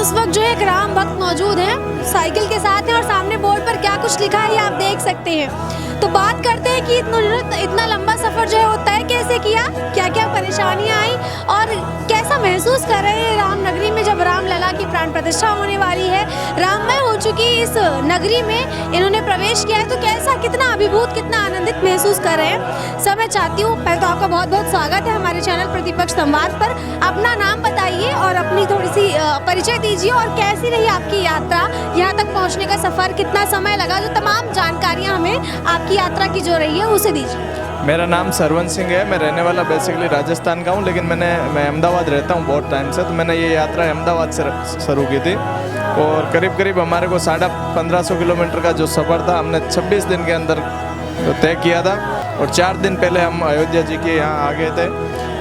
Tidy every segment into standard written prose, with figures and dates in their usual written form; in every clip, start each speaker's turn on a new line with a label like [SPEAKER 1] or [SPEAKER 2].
[SPEAKER 1] इस वक्त जो है एक राम भक्त मौजूद हैं, साइकिल के साथ हैं और सामने बोर्ड पर क्या कुछ लिखा है ये आप देख सकते हैं। तो बात करते हैं कि इतना लंबा सफ़र जो है वो तय कैसे किया, क्या क्या परेशानियां आई और कैसा महसूस कर रहे हैं राम नगरी में जब राम लला की प्राण प्रतिष्ठा होने वाली है, राममय हो चुकी इस नगरी में इन्होंने प्रवेश किया है, तो कैसा, कितना अभिभूत, कितना आनंदित महसूस कर रहे हैं। सब मैं चाहती हूँ पहले तो आपका बहुत बहुत स्वागत है हमारे चैनल प्रतिपक्ष संवाद पर। अपना नाम बताइए और अपनी थोड़ी सी परिचय दीजिए और कैसी रही आपकी यात्रा, यहाँ तक पहुँचने का सफ़र, कितना समय लगा, जो तमाम जानकारियाँ हमें आपकी यात्रा की जो रही है उसे दीजिए।
[SPEAKER 2] मेरा नाम सरवन सिंह है। मैं रहने वाला बेसिकली राजस्थान का हूँ, लेकिन मैं अहमदाबाद रहता हूँ बहुत टाइम से। तो मैंने ये यात्रा अहमदाबाद से शुरू की थी और करीब करीब हमारे को 1550 किलोमीटर का जो सफ़र था हमने 26 दिन के अंदर तय किया था। और 4 दिन पहले हम अयोध्या जी के यहाँ आ गए थे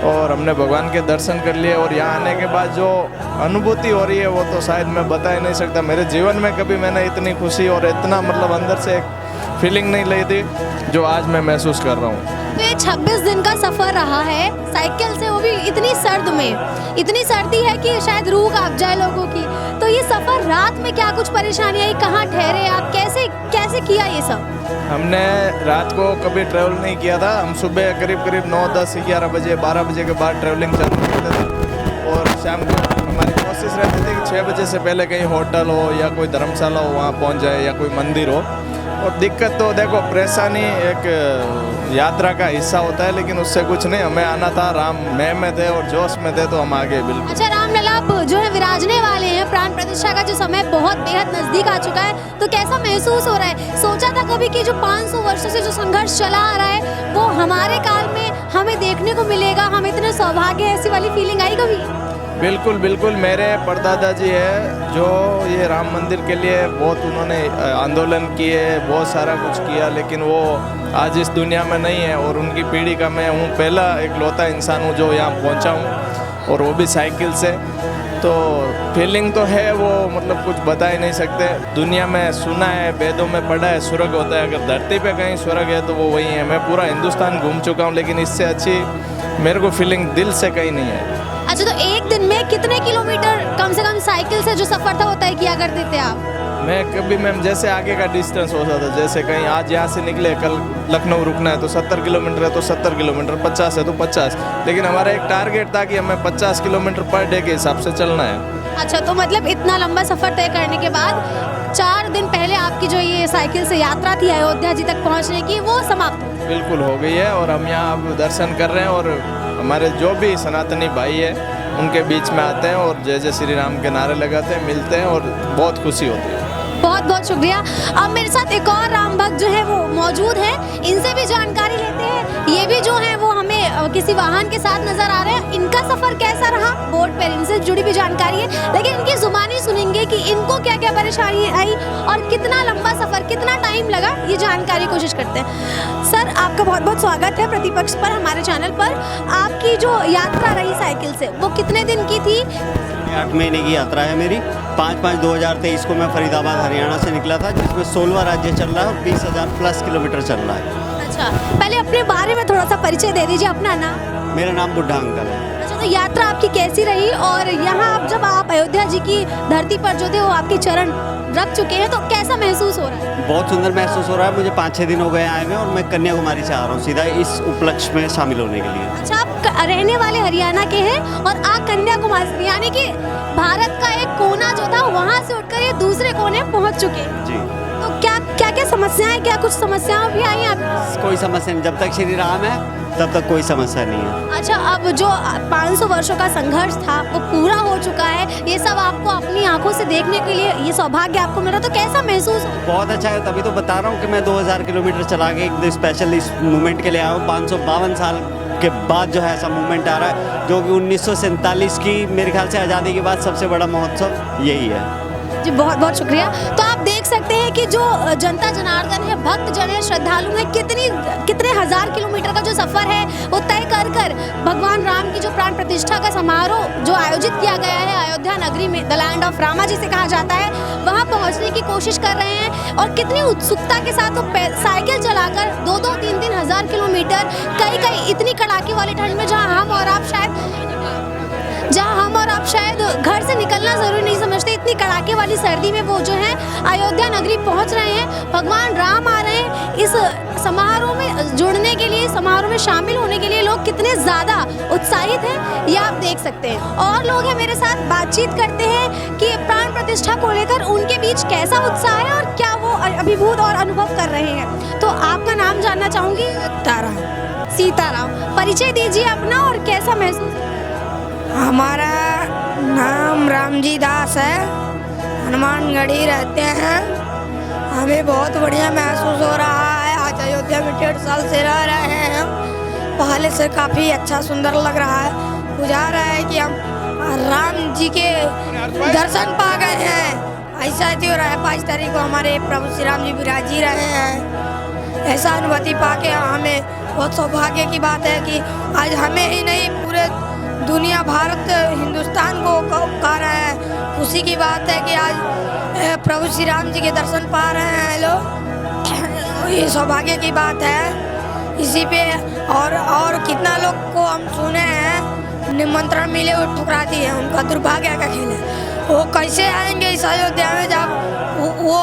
[SPEAKER 2] और हमने भगवान के दर्शन कर लिए। और यहाँ आने के बाद जो अनुभूति हो रही है वो तो शायद मैं बता ही नहीं सकता। मेरे जीवन में कभी मैंने इतनी खुशी और इतना मतलब अंदर से एक फीलिंग नहीं ली थी जो आज मैं महसूस कर रहा हूँ।
[SPEAKER 1] तो ये 26 दिन का सफ़र रहा है साइकिल से, वो भी इतनी सर्द में, इतनी सर्दी है कि शायद रूह कांप जाए लोगों की। तो ये सफ़र रात में क्या कुछ परेशानी आई, कहाँ ठहरे आप, कैसे किया ये सब?
[SPEAKER 2] हमने रात को कभी ट्रैवल नहीं किया था। हम सुबह करीब करीब 9, 10, 11 बजे, 12 बजे के बाद ट्रैवलिंग चालू करते थे और शाम को हमारी कोशिश रहती थी कि 6 बजे से पहले कहीं होटल हो या कोई धर्मशाला हो वहाँ पहुँच जाए या कोई मंदिर हो। और दिक्कत तो देखो, परेशानी एक यात्रा का हिस्सा होता है, लेकिन उससे कुछ नहीं, हमें आना था। राम में थे और जोश में थे तो हम आ गए बिल्कुल।
[SPEAKER 1] अच्छा, रामलला आप जो है विराजने वाले हैं, प्राण प्रतिष्ठा का जो समय बहुत बेहद नज़दीक आ चुका है, तो कैसा महसूस हो रहा है? सोचा था कभी कि जो 500 वर्षों से जो संघर्ष चला आ रहा है वो हमारे काल में हमें देखने को मिलेगा, हम इतने सौभाग्य, ऐसी वाली फीलिंग आई कभी?
[SPEAKER 2] बिल्कुल बिल्कुल। मेरे परदादा जी है जो ये राम मंदिर के लिए बहुत उन्होंने आंदोलन किए, बहुत सारा कुछ किया, लेकिन वो आज इस दुनिया में नहीं है। और उनकी पीढ़ी का मैं हूँ पहला इकलौता इंसान हूँ जो यहाँ पहुँचा हूँ, और वो भी साइकिल से। तो फीलिंग तो है वो, मतलब कुछ बता ही नहीं सकते। दुनिया में सुना है, वेदों में पढ़ा है, स्वर्ग होता है। अगर धरती पे कहीं स्वर्ग है तो वो वही है। मैं पूरा हिंदुस्तान घूम चुका हूँ, लेकिन इससे अच्छी मेरे को फीलिंग दिल से कहीं नहीं है।
[SPEAKER 1] अच्छा, तो एक दिन में कितने किलोमीटर कम से कम साइकिल से जो सफ़र था वो तय किया करते थे आप?
[SPEAKER 2] मैं कभी मैम जैसे आगे का डिस्टेंस होता था, जैसे कहीं आज यहाँ से निकले, कल लखनऊ रुकना है तो 70 किलोमीटर है तो 70 किलोमीटर, 50 है तो 50। लेकिन हमारा एक टारगेट था कि हमें 50 किलोमीटर पर डे के हिसाब से चलना है।
[SPEAKER 1] अच्छा, तो मतलब इतना लंबा सफ़र तय करने के बाद 4 दिन पहले आपकी जो ये साइकिल से यात्रा थी अयोध्या जी तक पहुँचने की, वो समाप्त
[SPEAKER 2] बिल्कुल हो गई है। और हम यहाँ अब दर्शन कर रहे हैं और हमारे जो भी सनातनी भाई है उनके बीच में आते हैं और जय जय श्री राम के नारे लगाते हैं, मिलते हैं और बहुत खुशी होती है।
[SPEAKER 1] बहुत बहुत शुक्रिया। अब मेरे साथ एक और राम भक्त जो है वो मौजूद है, इनसे भी जानकारी लेते हैं। ये भी जो है वो हमें किसी वाहन के साथ नजर आ रहे हैं। इनका सफ़र कैसा रहा, बोर्ड पर इनसे जुड़ी भी जानकारी है, लेकिन इनकी जुबानी सुनेंगे कि इनको क्या क्या परेशानी आई और कितना लंबा सफ़र, कितना टाइम लगा, ये जानकारी कोशिश करते हैं। सर, आपका बहुत बहुत स्वागत है प्रतिपक्ष पर, हमारे चैनल पर। आपकी जो यात्रा रही साइकिल से वो कितने दिन की थी?
[SPEAKER 3] 8 महीने की यात्रा है मेरी। 5/5/2023 को मैं फरीदाबाद हरियाणा से निकला था, जिसमें 16वां राज्य चल रहा है और 20,000 प्लस किलोमीटर चल रहा है।
[SPEAKER 1] अच्छा, पहले अपने बारे में थोड़ा सा परिचय दे दीजिए, अपना नाम।
[SPEAKER 3] मेरा नाम बुड्ढा अंकल है।
[SPEAKER 1] अच्छा, तो यात्रा आपकी कैसी रही और यहाँ आप जब आप अयोध्या जी की धरती पर जो थे वो आपके चरण रख चुके हैं, तो कैसा महसूस हो रहा है?
[SPEAKER 3] बहुत सुंदर महसूस हो रहा है। मुझे 5-6 दिन हो गए आए हुए और मैं कन्याकुमारी से आ रहा हूँ सीधा इस उपलक्ष्य में शामिल होने के लिए।
[SPEAKER 1] अच्छा, आप रहने वाले हरियाणा के हैं और आप कन्याकुमारी, यानी कि भारत का एक कोना जो था वहाँ से उठकर ये दूसरे कोने पहुँच चुके हैं।
[SPEAKER 3] जी।
[SPEAKER 1] तो क्या समस्याएं, क्या कुछ समस्याएं भी आई आप?
[SPEAKER 3] कोई समस्या नहीं, जब तक श्री राम है तब तक कोई समस्या नहीं है।
[SPEAKER 1] अच्छा, अब जो 500 वर्षों का संघर्ष था वो पूरा हो चुका है, ये सब आपको अपनी आंखों से देखने के लिए ये सौभाग्य आपको मिला, तो कैसा महसूस हो?
[SPEAKER 3] बहुत अच्छा है। तभी तो बता रहा हूँ कि मैं 2000 किलोमीटर चला के एक स्पेशल इस मूवमेंट के लिए आया हूँ। 552 साल के बाद जो है ऐसा मूवमेंट आ रहा है, जो कि 1947 की मेरे ख्याल से आज़ादी के बाद सबसे बड़ा महोत्सव यही है।
[SPEAKER 1] जी, बहुत बहुत शुक्रिया। तो आप देख सकते हैं कि जो जनता जनार्दन है, भक्त जन है, श्रद्धालु है, कितने हजार किलोमीटर का जो सफ़र है वो तय कर भगवान राम की जो प्राण प्रतिष्ठा का समारोह जो आयोजित किया गया है अयोध्या नगरी में, द लैंड ऑफ रामा जिसे कहा जाता है, वहाँ पहुँचने की कोशिश कर रहे हैं। और कितनी उत्सुकता के साथ वो साइकिल चलाकर 2-2, 3-3 हज़ार किलोमीटर, कई इतनी कड़ाके वाली ठंड में जहाँ हम और आप शायद जहाँ हम और आप शायद घर से निकलना ज़रूरी नहीं समझते, इतनी कड़ाके वाली सर्दी में वो जो है अयोध्या नगरी पहुँच रहे हैं। भगवान राम आ रहे हैं। इस समारोह में जुड़ने के लिए, समारोह में शामिल होने के लिए लोग कितने ज़्यादा उत्साहित हैं ये आप देख सकते हैं। और लोग हैं मेरे साथ, बातचीत करते हैं कि प्राण प्रतिष्ठा को लेकर उनके बीच कैसा उत्साह है और क्या वो अभिभूत और अनुभव कर रहे हैं। तो आपका नाम जानना चाहूँगी। सीताराम, परिचय दीजिए अपना और कैसा महसूस।
[SPEAKER 4] हमारा नाम रामजी दास है, हनुमानगढ़ी रहते हैं। हमें बहुत बढ़िया महसूस हो रहा है। आज अयोध्या में 1.5 साल से रह रहे हैं। पहले से काफ़ी अच्छा सुंदर लग रहा है। बुझा रहा है कि हम राम जी के दर्शन पा गए हैं। ऐसा हो रहा है 22 तारीख को हमारे प्रभु श्री राम जी विराज ही रहे हैं। ऐसा अनुभूति पाके हमें बहुत सौभाग्य की बात है कि आज हमें ही नहीं पूरे दुनिया, भारत, हिंदुस्तान को कह रहे हैं। खुशी की बात है कि आज प्रभु श्री राम जी के दर्शन पा रहे हैं लोग। ये सौभाग्य की बात है। इसी पे और कितना लोग को हम सुने हैं निमंत्रण मिले वो ठुकरा दिए हैं। उनका दुर्भाग्य का खेल है। वो कैसे आएंगे इस अयोध्या में जब वो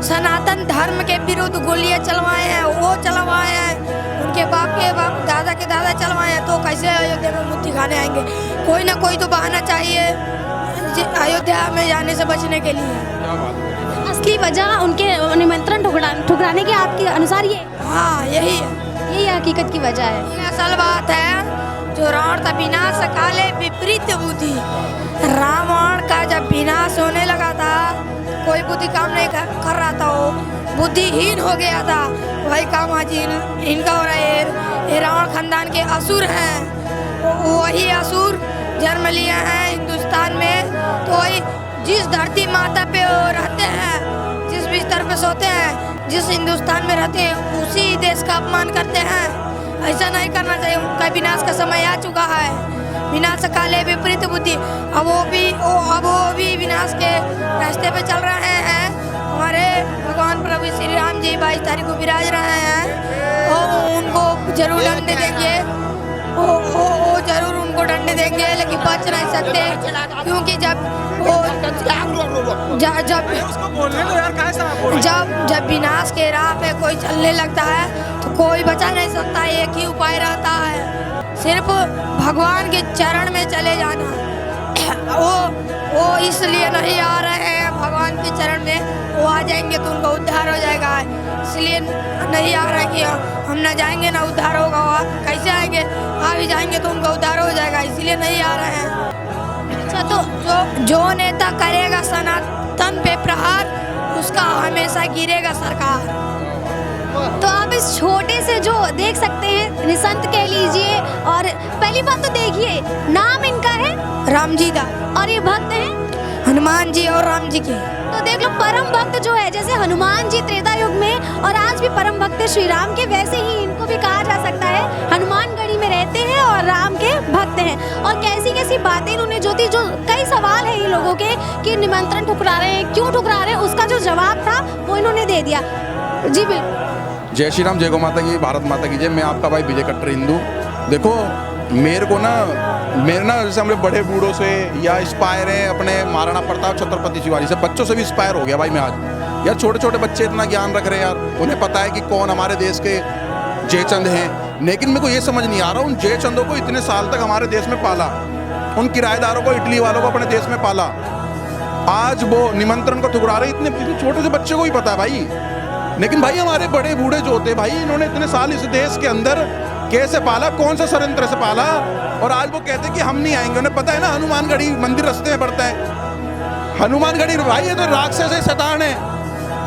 [SPEAKER 4] सनातन धर्म के विरुद्ध गोलियां चलवाए हैं, वो चलवाए हैं, उनके बाप के बाप, दादा के दादा चलवाए हैं। तो कैसे अयोध्या में मुक्ति खाने आएंगे? कोई ना कोई तो बहाना चाहिए अयोध्या में जाने से बचने के लिए।
[SPEAKER 1] असली वजह उनके निमंत्रण ठुकराने के आपके अनुसार ये?
[SPEAKER 4] हाँ, यही है,
[SPEAKER 1] यही हकीकत की वजह है।
[SPEAKER 4] ये असल बात है। जो रावण का विनाश काले विपरीत बुद्धि, रावण का जब विनाश होने लगा था, कोई बुद्धि काम नहीं कर रहा था, वो बुद्धिहीन हो गया था। वही काम आज इनका हो रहा है। ये रावण खानदान के असुर हैं। वही असुर जन्म लिए हैं हिंदुस्तान में। तो वही जिस धरती माता पे वो रहते हैं, जिस बिस्तर पे सोते हैं, जिस हिंदुस्तान में रहते हैं, उसी देश का अपमान करते हैं। ऐसा नहीं करना चाहिए। उनका विनाश का समय आ चुका है। विनाश काले विपरीत बुद्धि। अब वो भी विनाश के रास्ते पे चल रहे हैं। हमारे भगवान प्रभु श्री राम जी 22 तारीख को विराज रहे हैं। और उनको जरूर दंड देंगे। वो जरूर उनको दंड देंगे, लेकिन बच नहीं सकते। क्योंकि जब विनाश के राह पे कोई चलने लगता है तो कोई बचा नहीं सकता। एक ही उपाय रहता है, सिर्फ भगवान के चरण में चले जाना। वो इसलिए नहीं आ रहे हैं भगवान के चरण में। वो आ जाएंगे तो उनका उद्धार हो जाएगा। इसलिए नहीं आ रहे कि हम ना जाएंगे ना उद्धार होगा। कैसे आएंगे? आ भी जाएंगे तो उनका उद्धार हो जाएगा। इसलिए नहीं आ रहे हैं। अच्छा, तो जो नेता करेगा सनातन पे प्रहार, उसका हमेशा गिरेगा सरकार।
[SPEAKER 1] तो आप इस छोटे से जो देख सकते हैं निसंत कह लीजिए, और पहली बात तो देखिए नाम इनका है
[SPEAKER 4] रामजी दा,
[SPEAKER 1] और ये भक्त हैं
[SPEAKER 4] हनुमान जी और राम जी के।
[SPEAKER 1] तो देख लो, परम भक्त जो है, जैसे हनुमान जी त्रेता युग में और आज भी परम भक्त श्री राम के, वैसे ही इनको भी कहा जा सकता है हनुमानगढ़ी में रहते हैं और राम के भक्त हैं। और कैसी कैसी बातें इन्होंने जो कई सवाल है इन लोगों के कि निमंत्रण ठुकरा रहे हैं, क्यों ठुकरा रहे हैं, उसका जो जवाब था वो इन्होंने दे दिया। जी बिल्कुल।
[SPEAKER 5] जय श्री राम, जय गौ माता की, भारत माता की जय। मैं आपका भाई विजय कट्टर हिंदू। देखो, मेरे ना जैसे हमारे बड़े बूढ़ों से या इंस्पायर हैं अपने महाराणा प्रताप, छत्रपति शिवाजी से, बच्चों से भी इंस्पायर हो गया भाई मैं आज। यार छोटे छोटे बच्चे इतना ज्ञान रख रहे हैं यार। उन्हें पता है कि कौन हमारे देश के जयचंद हैं। लेकिन मेरे को ये समझ नहीं आ रहा, उन जयचंदों को इतने साल तक हमारे देश में पाला, उन किराएदारों को, इटली वालों को अपने देश में पाला, आज वो निमंत्रण को ठुकरा रहे। इतने छोटे से बच्चे को ही पता है भाई। लेकिन भाई हमारे बड़े बूढ़े जो होते भाई, इन्होंने इतने साल इस देश के अंदर कैसे पाला, कौन सा षड्यंत्र से पाला, और आज वो कहते हैं कि हम नहीं आएंगे। उन्हें पता है ना हनुमानगढ़ी मंदिर रास्ते में पड़ता है। हनुमानगढ़ी भाई ये तो राक्षस है, शैतान है।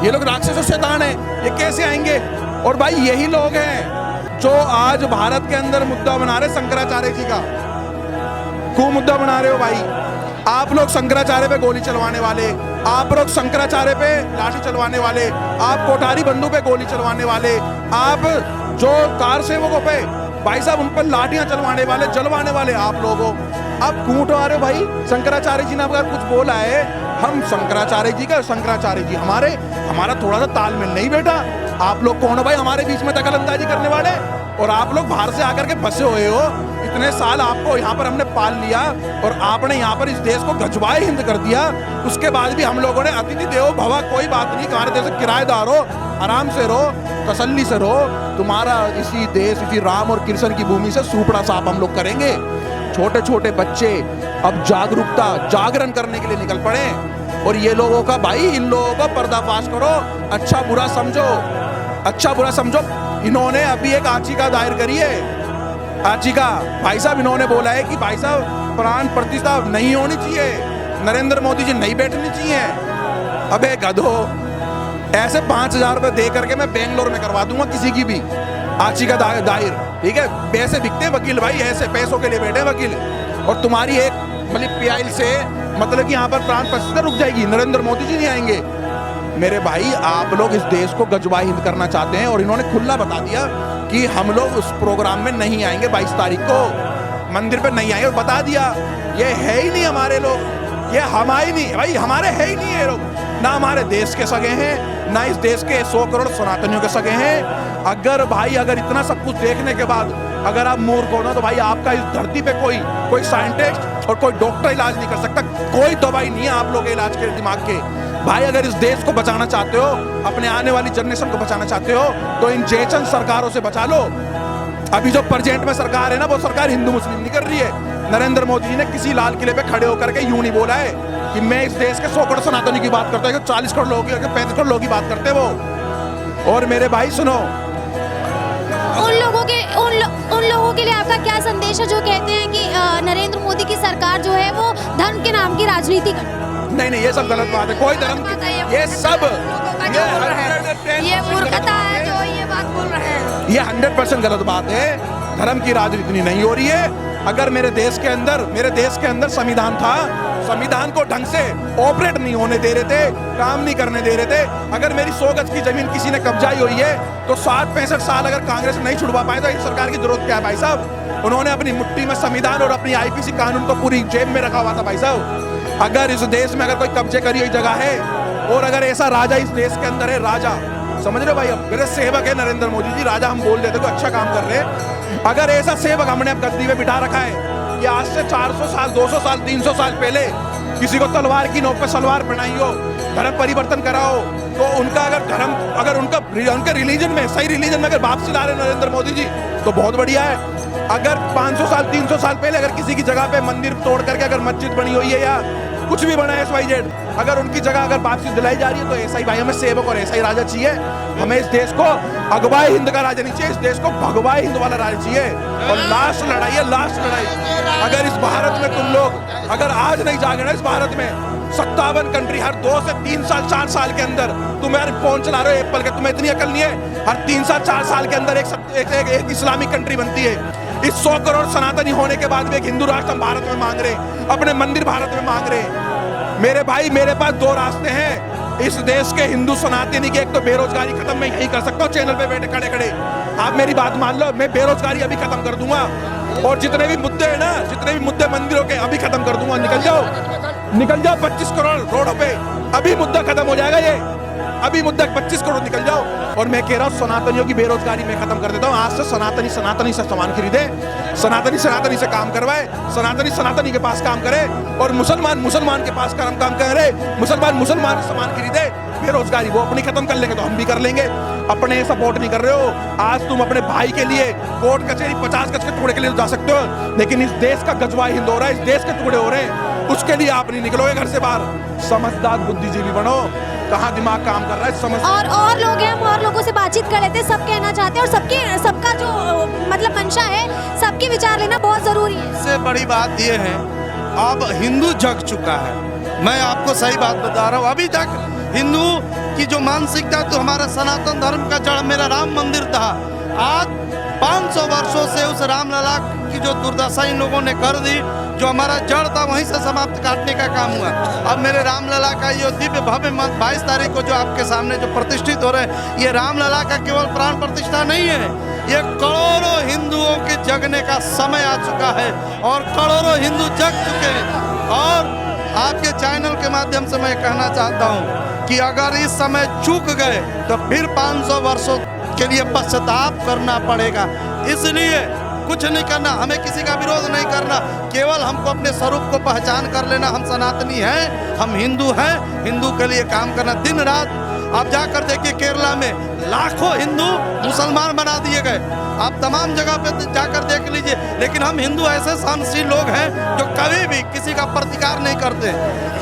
[SPEAKER 5] ये लोग राक्षस और शैतान है, ये कैसे आएंगे? और भाई यही लोग हैं जो आज भारत के अंदर मुद्दा बना रहे शंकराचार्य जी का। खूब मुद्दा बना रहे हो भाई आप लोग, शंकराचार्य पे गोली चलवाने वाले, आप लोग शंकराचार्य पे लाठी चलवाने वाले, आप कोठारी बंधु पे गोली चलवाने वाले, आप जो कार सेवकों पे भाई साहब उन पर लाठियां चलवाने वाले, जलवाने वाले आप लोगों। आप क्यों उठवा रहे हो भाई? शंकराचार्य जी ने अगर कुछ बोला है, हम शंकराचार्य जी का, शंकराचार्य जी हमारा थोड़ा सा तालमेल नहीं बैठा। आप लोग कौन हो भाई हमारे बीच में दखल अंदाजी करने वाले? और आप लोग बाहर से आकर के फंसे हुए हो। इतने साल आपको यहाँ पर हमने पाल लिया और आपने यहाँ पर इस देश को गजवाए हिंद कर दिया। उसके बाद भी हम लोगों ने अतिथि देवो भव, कोई बात नहीं, हमारे देश से किराएदार हो, आराम से रहो, तसल्ली से रहो। तुम्हारा इसी देश, इसी राम और कृष्ण की भूमि से सूपड़ा साफ हम लोग करेंगे। छोटे छोटे बच्चे अब जागरूकता, जागरण करने के लिए निकल पड़े। और ये लोगों का भाई, इन लोगों का पर्दाफाश करो, अच्छा बुरा समझो, अच्छा बुरा समझो। इन्होंने अभी एक याचिका दायर करी है, याचिका। भाई साहब इन्होंने बोला है कि भाई साहब प्राण प्रतिष्ठा नहीं होनी चाहिए, नरेंद्र मोदी जी नहीं बैठनी चाहिए। अबे गधो, ऐसे 5,000 रुपए दे करके मैं बेंगलोर में करवा दूंगा किसी की भी याचिका दायर, ठीक है। पैसे बिकते हैं वकील भाई, ऐसे पैसों के लिए बैठे वकील। और तुम्हारी एक मतलब पीआई से मतलब कि यहाँ पर प्राण प्रतिष्ठा रुक जाएगी, नरेंद्र मोदी जी नहीं आएंगे। मेरे भाई, आप लोग इस देश को गजवाए हिंद करना चाहते हैं और इन्होंने खुला बता दिया कि हम लोग उस प्रोग्राम में नहीं आएंगे 22 तारीख को, मंदिर पे नहीं आएंगे। बता दिया, ये है ही नहीं हमारे लोग, ये हमारे नहीं भाई, हमारे है ही नहीं ये लोग। ना हमारे देश के सगे हैं, ना इस देश के 100 करोड़ सनातनियों के सगे हैं। अगर भाई, अगर इतना सब कुछ देखने के बाद अगर आप मूर्ख हो ना, तो भाई आपका इस धरती पे कोई साइंटिस्ट और कोई डॉक्टर इलाज नहीं कर सकता। कोई दवाई नहीं है आप लोग इलाज के दिमाग के। भाई अगर इस देश को बचाना चाहते हो, अपने आने वाली जनरेशन को बचाना चाहते हो, तो इन जेचन सरकारों से बचा लो। अभी जो प्रेजेंट में सरकार है ना, वो सरकार हिंदू मुस्लिम नहीं कर रही है। नरेंद्र मोदी जी ने किसी लाल किले पे खड़े होकर के यूं नहीं बोला है कि मैं इस देश के 100 करोड़ सनातनी की बात करता है, 40 करोड़ लोगों की, 35 करोड़ लोगों की बात करते वो। और मेरे भाई सुनो,
[SPEAKER 1] उन लोगों के लिए आपका क्या संदेश है जो कहते हैं कि नरेंद्र मोदी की सरकार जो है वो धर्म के नाम की राजनीति कर?
[SPEAKER 5] नहीं, ये सब गलत बात है। कोई धर्म, ये सब
[SPEAKER 4] ये मूर्खता है जो ये बात बोल रहे हैं।
[SPEAKER 5] ये 100% गलत बात है। धर्म की राजनीति नहीं हो रही है। अगर मेरे देश के अंदर संविधान था, संविधान को ढंग से ऑपरेट नहीं होने दे रहे थे, काम नहीं करने दे रहे थे। अगर मेरी 100 गज की जमीन किसी ने कब्जाई हुई है तो 60-65 साल अगर कांग्रेस नहीं छुड़वा पाए तो इस सरकार की जरूरत क्या है भाई साहब? उन्होंने अपनी मुट्ठी में संविधान और अपनी आईपीसी कानून को पूरी जेब में रखा हुआ था भाई साहब। अगर इस देश में अगर कोई कब्जे करी हुई जगह है और अगर ऐसा राजा इस देश के अंदर है, राजा समझ रहे हो भाई, अब मेरे सेवक है नरेंद्र मोदी जी, राजा हम बोल देते तो अच्छा काम कर रहे हैं। अगर ऐसा सेवक हमने अब गद्दी में बिठा रखा है कि आज से 400 साल, 200 साल, 300 साल पहले किसी को तलवार की नोक पे सलवार पहनाई हो, धर्म परिवर्तन कराओ, तो उनका अगर धर्म, अगर उनके रिलीजन में, सही रिलीजन में अगर वापसी ला रहे नरेंद्र मोदी जी तो बहुत बढ़िया है। अगर 500 साल, 300 साल पहले अगर किसी की जगह पे मंदिर तोड़ करके अगर मस्जिद बनी हुई है या कुछ भी बना है XYZ, अगर उनकी जगह अगर वापसी दिलाई जा रही है तो ऐसा ही भाई हमें सेवक और ऐसा ही राजा चाहिए। हमें इस देश को अगवाए हिंद का राजा नहीं चाहिए, इस देश को भगवाए हिंद वाला राजा चाहिए। और लास्ट लड़ाई है, लास्ट लड़ाई। अगर इस भारत में तुम लोग अगर आज नहीं जागे ना, इस भारत में 57 कंट्री हर 2 से 3 साल 4 साल के अंदर, तुम यार फोन चला रहे हो एप्पल के, तुम्हें इतनी अकल नहीं है? हर 3 साल 4 साल के अंदर एक इस्लामिक कंट्री बनती है। इस 100 करोड़ सनातनी होने के बाद भी एक हिंदू राष्ट्र हम भारत में मांग रहे हैं, अपने मंदिर भारत में मांग रहे हैं। मेरे भाई, मेरे पास 2 रास्ते हैं इस देश के हिंदू सनातनी के। एक तो बेरोजगारी खत्म मैं यही कर सकता हूँ, चैनल पे बैठे खड़े खड़े। आप मेरी बात मान लो, मैं बेरोजगारी अभी खत्म कर दूंगा और जितने भी मुद्दे हैं ना, जितने भी मुद्दे मंदिरों के, अभी खत्म कर दूंगा। निकल जाओ 25 करोड़ रोडों पे, अभी मुद्दा खत्म हो जाएगा ये, अभी मुद्दा 25 करोड़ निकल जाओ। और मैं कह रहा हूँ सनातनियों की बेरोजगारी मैं खत्म कर देता हूँ। आज से सनातनी से सामान खरीदे, सनातनी से काम करवाए, सनातनी के पास काम करे और मुसलमान के पास काम करे, मुसलमान से सामान खरीदे। बेरोजगारी वो अपनी खत्म कर लेंगे तो हम भी कर लेंगे। अपने सपोर्ट नहीं कर रहे हो। आज तुम अपने भाई के लिए कोर्ट कचहरी 50 गज के टुकड़े के लिए जा सकते हो, लेकिन इस देश का गजवाए हिंद हो रहा है, इस देश के टुकड़े हो रहे हैं, उसके लिए आप नहीं निकलोगे घर से बाहर। समझदार बुद्धिजीवी बनो। कहाँ दिमाग काम कर रहा है समझ।
[SPEAKER 1] और लोग हैं, हम और लोगों से बातचीत कर लेते हैं, सब कहना चाहते हैं और सबका जो मतलब मंशा है, सबके विचार लेना बहुत जरूरी है।
[SPEAKER 6] इससे बड़ी बात ये है, अब हिंदू जग चुका है। मैं आपको सही बात बता रहा हूँ, अभी तक हिंदू की जो मानसिकता, तो हमारा सनातन धर्म का जड़ मेरा राम मंदिर था। आज 500 वर्षों से उस रामलला की जो दुर्दशा इन लोगों ने कर दी, जो हमारा जड़ था वहीं से समाप्त काटने का काम हुआ। अब मेरे रामलला का ये दिव्य भव्य 22 तारीख को जो आपके सामने जो प्रतिष्ठित हो रहे हैं, ये रामलला का केवल प्राण प्रतिष्ठा नहीं है, ये करोड़ों हिंदुओं के जगने का समय आ चुका है और करोड़ों हिंदू जग चुके हैं। और आपके चैनल के माध्यम से मैं कहना चाहता हूँ कि अगर इस समय चूक गए तो फिर 500 वर्षों के लिए पश्चाताप करना पड़ेगा। इसलिए कुछ नहीं करना, हमें किसी का विरोध नहीं करना, केवल हमको अपने स्वरूप को पहचान कर लेना। हम सनातनी हैं, हम हिंदू हैं, हिंदू के लिए काम करना दिन रात। आप जाकर देखिए केरला में लाखों हिंदू मुसलमान बना दिए गए, आप तमाम जगह पे जाकर देख लीजिए। लेकिन हम हिंदू ऐसे सहनशील लोग हैं जो कभी भी किसी का प्रतिकार नहीं करते,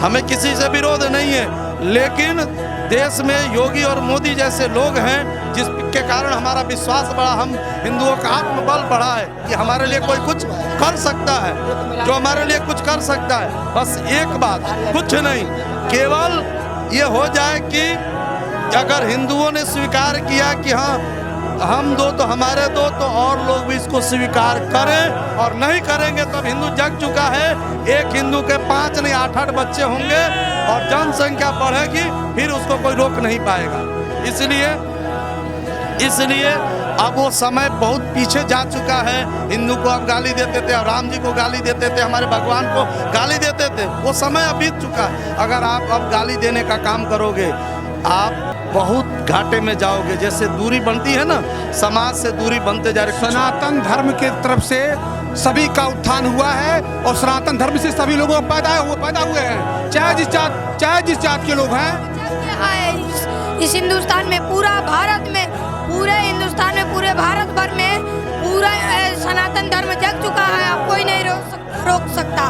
[SPEAKER 6] हमें किसी से विरोध नहीं है। लेकिन देश में योगी और मोदी जैसे लोग हैं जिसके कारण हमारा विश्वास बढ़ा, हम हिंदुओं का आत्मबल बढ़ा है कि हमारे लिए कोई कुछ कर सकता है, जो हमारे लिए कुछ कर सकता है। बस एक बात, कुछ नहीं, केवल ये हो जाए कि अगर हिंदुओं ने स्वीकार किया कि हाँ हम दो तो हमारे दो, तो और लोग भी इसको स्वीकार करें। और नहीं करेंगे तो अब हिंदू जग चुका है, एक हिंदू के 5 नहीं 8-8 बच्चे होंगे और जनसंख्या बढ़ेगी, फिर उसको कोई रोक नहीं पाएगा। इसलिए अब वो समय बहुत पीछे जा चुका है। हिंदू को अब गाली देते थे, राम जी को गाली देते थे, हमारे भगवान को गाली देते थे, वो समय अब बीत चुका है। अगर आप अब गाली देने का काम करोगे आप बहुत घाटे में जाओगे। जैसे दूरी बनती है ना, समाज से दूरी बनते जा रही।
[SPEAKER 7] सनातन धर्म के तरफ से सभी का उत्थान हुआ है और सनातन धर्म से सभी लोग पैदा हुए हैं, चाहे जिस जात के लोग हैं।
[SPEAKER 4] इस हिंदुस्तान में, पूरा भारत में, पूरे हिंदुस्तान में, पूरे भारत भर में पूरा सनातन धर्म जग चुका है। अब कोई नहीं रोक सकता।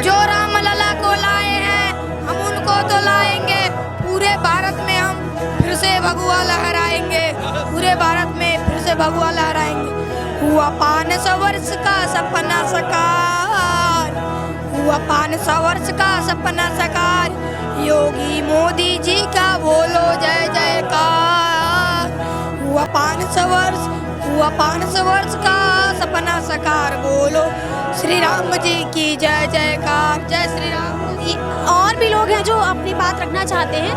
[SPEAKER 4] जो राम लला को लाए हैं हम उनको तो लाएंगे। पूरे भारत में हम फिर से भगवा लहराएंगे, पूरे भारत में फिर से भगवा लहराएंगे। हुआ 500 वर्ष का सपना साकार, हुआ 500 वर्ष का सपना साकार, योगी मोदी जी का बोलो जय जयकार। हुआ 500 वर्ष का सपना साकार, बोलो श्री राम जी की जय जयकार, जय श्री राम जी।
[SPEAKER 1] और भी लोग हैं जो अपनी बात रखना चाहते हैं।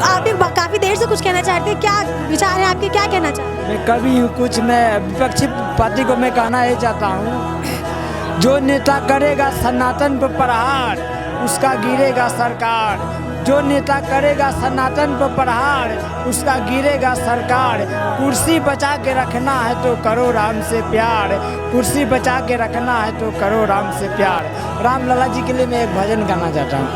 [SPEAKER 1] आप भी काफ़ी देर से कुछ कहना चाहते हैं, क्या विचार है आपके, क्या कहना चाहते हैं?
[SPEAKER 8] मैं कभी हूँ कुछ, मैं विपक्षी पार्टी को मैं कहना ये चाहता हूँ, जो नेता करेगा सनातन पर प्रहार उसका गिरेगा सरकार। जो नेता करेगा सनातन पर प्रहार उसका गिरेगा सरकार। कुर्सी बचा के रखना है तो करो राम से प्यार, कुर्सी बचा के रखना है तो करो राम से प्यार। राम लला जी के लिए मैं एक भजन गाना चाहता हूँ।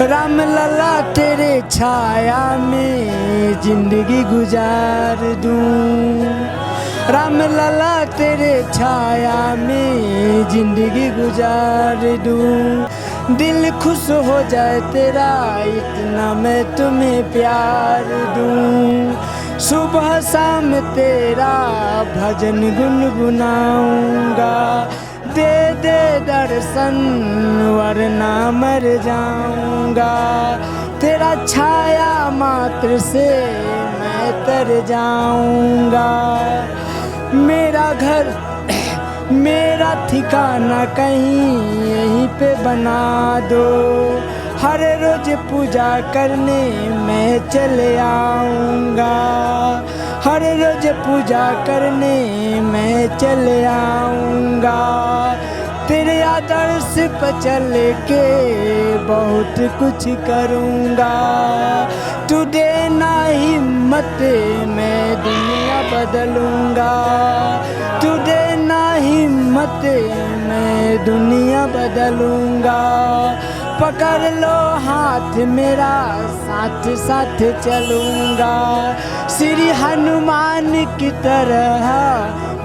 [SPEAKER 8] राम लला तेरे छाया में जिंदगी गुजार दूं, राम लला तेरे छाया में जिंदगी गुजार दूं। दिल खुश हो जाए तेरा इतना मैं तुम्हें प्यार दूं। सुबह शाम तेरा भजन गुनगुनाऊंगा, दे दे दर्शन वरना मर जाऊंगा। तेरा छाया मात्र से मैं तर जाऊंगा। मेरा घर मेरा ठिकाना कहीं यहीं पे बना दो, हर रोज पूजा करने मैं चले आऊँगा। हर रोज पूजा करने मैं चले आऊँगा। तेरे आदर्श पर चल के बहुत कुछ करूँगा। तू देना हिम्मत मैं दुनिया बदलूँगा। तू देना हिम्मत मैं दुनिया बदलूँगा। पकड़ लो हाथ मेरा साथ साथ चलूँगा। श्री हनुमान की तरह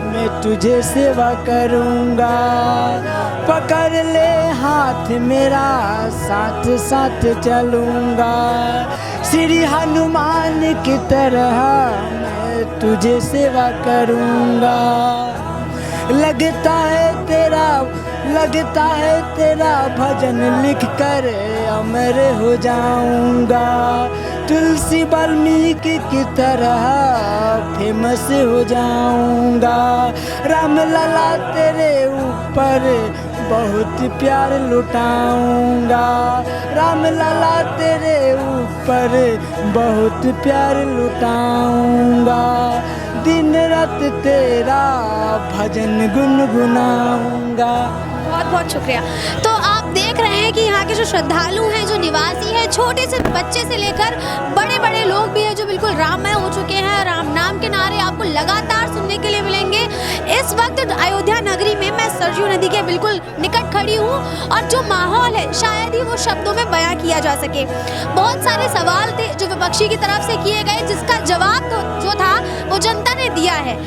[SPEAKER 8] मैं तुझे सेवा करूँगा। पकड़ ले हाथ मेरा साथ साथ चलूँगा। श्री हनुमान की तरह मैं तुझे सेवा करूँगा। लगता है तेरा भजन लिख कर अमर हो जाऊँगा। तुलसी वाल्मीकि की तरह फेमस हो जाऊँगा। राम लला तेरे ऊपर बहुत प्यार लुटाऊँगा। राम लला तेरे ऊपर बहुत प्यार लुटाऊँगा। दिन रात तेरा भजन गुनगुनाऊँगा।
[SPEAKER 1] बहुत बहुत शुक्रिया। तो आप देख देख रहे हैं कि यहाँ के जो श्रद्धालु हैं, जो निवासी हैं, छोटे से बच्चे से लेकर बड़े बड़े लोग भी हैं जो बिल्कुल राममय हो चुके हैं। राम नाम के नारे आपको लगातार सुनने के लिए मिलेंगे। इस वक्त अयोध्या नगरी में मैं सरयू नदी के बिल्कुल निकट खड़ी हूँ और जो माहौल है शायद ही वो शब्दों में बयां किया जा सके। बहुत सारे सवाल थे जो विपक्षी की तरफ से किए गए, जिसका जवाब जो था वो जनता ने दिया है।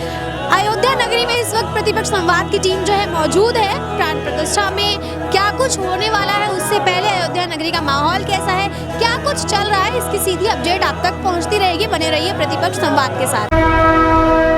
[SPEAKER 1] अयोध्या नगरी में इस वक्त प्रतिपक्ष संवाद की टीम जो है मौजूद है। प्राण प्रतिष्ठा में क्या कुछ होने वाला है, उससे पहले अयोध्या नगरी का माहौल कैसा है, क्या कुछ चल रहा है, इसकी सीधी अपडेट आप तक पहुंचती रहेगी। बने रहिए प्रतिपक्ष संवाद के साथ।